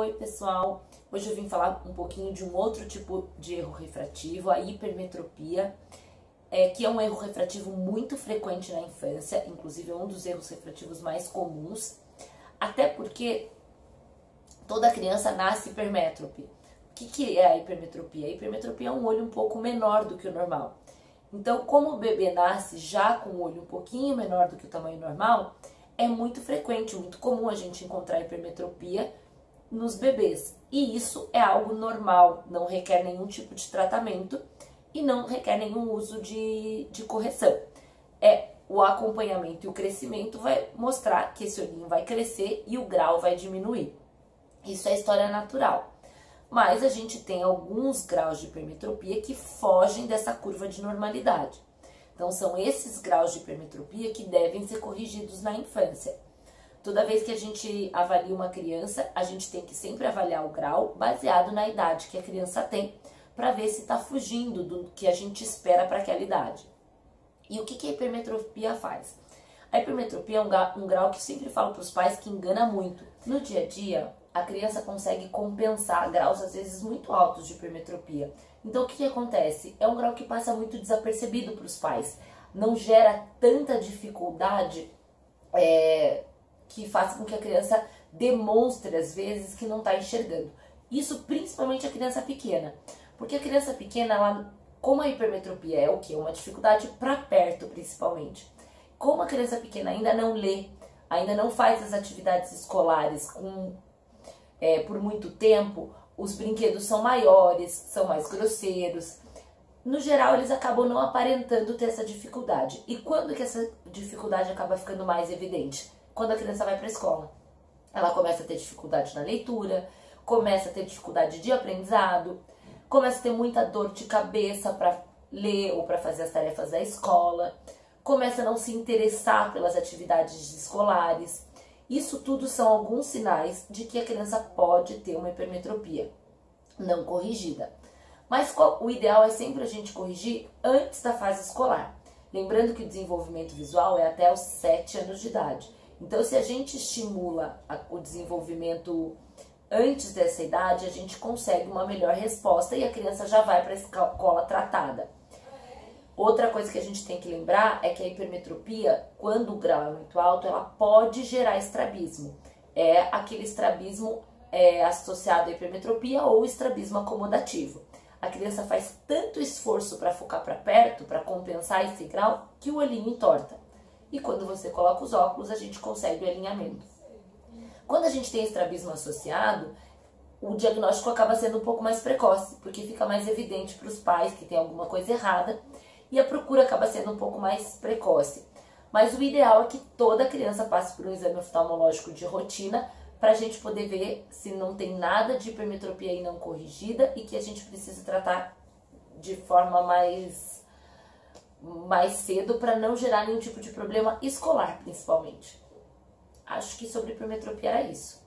Oi pessoal, hoje eu vim falar um pouquinho de um outro tipo de erro refrativo, a hipermetropia, que é um erro refrativo muito frequente na infância, inclusive é um dos erros refrativos mais comuns, até porque toda criança nasce hipermétrope. O que é a hipermetropia? A hipermetropia é um olho um pouco menor do que o normal. Então, como o bebê nasce já com o olho um pouquinho menor do que o tamanho normal, é muito frequente, muito comum a gente encontrar hipermetropia nos bebês. E isso é algo normal, não requer nenhum tipo de tratamento e não requer nenhum uso de correção. O acompanhamento e o crescimento vai mostrar que esse olhinho vai crescer e o grau vai diminuir. Isso é história natural. Mas a gente tem alguns graus de hipermetropia que fogem dessa curva de normalidade. Então, são esses graus de hipermetropia que devem ser corrigidos na infância. Toda vez que a gente avalia uma criança, a gente tem que sempre avaliar o grau baseado na idade que a criança tem, para ver se está fugindo do que a gente espera para aquela idade. E o que a hipermetropia faz? A hipermetropia é um grau que eu sempre falo para os pais que engana muito. No dia a dia, a criança consegue compensar graus às vezes muito altos de hipermetropia. Então o que acontece? É um grau que passa muito desapercebido para os pais. Não gera tanta dificuldade que faça com que a criança demonstre às vezes que não está enxergando. Isso principalmente a criança pequena. Porque a criança pequena, ela, como a hipermetropia é o quê? Uma dificuldade para perto principalmente. Como a criança pequena ainda não lê, ainda não faz as atividades escolares por muito tempo, os brinquedos são maiores, são mais grosseiros. No geral, eles acabam não aparentando ter essa dificuldade. E quando que essa dificuldade acaba ficando mais evidente? Quando a criança vai para a escola. Ela começa a ter dificuldade na leitura, começa a ter dificuldade de aprendizado, começa a ter muita dor de cabeça para ler ou para fazer as tarefas da escola, começa a não se interessar pelas atividades escolares. Isso tudo são alguns sinais de que a criança pode ter uma hipermetropia não corrigida. Mas o ideal é sempre a gente corrigir antes da fase escolar. Lembrando que o desenvolvimento visual é até os 7 anos de idade. Então, se a gente estimula o desenvolvimento antes dessa idade, a gente consegue uma melhor resposta e a criança já vai para a escola tratada. Outra coisa que a gente tem que lembrar é que a hipermetropia, quando o grau é muito alto, ela pode gerar estrabismo. É aquele estrabismo associado à hipermetropia ou estrabismo acomodativo. A criança faz tanto esforço para focar para perto, para compensar esse grau, que o olhinho entorta. E quando você coloca os óculos, a gente consegue o alinhamento. Quando a gente tem estrabismo associado, o diagnóstico acaba sendo um pouco mais precoce, porque fica mais evidente para os pais que tem alguma coisa errada e a procura acaba sendo um pouco mais precoce. Mas o ideal é que toda criança passe por um exame oftalmológico de rotina para a gente poder ver se não tem nada de hipermetropia aí não corrigida e que a gente precisa tratar de forma mais cedo para não gerar nenhum tipo de problema escolar, principalmente. Acho que sobre hipermetropia era isso.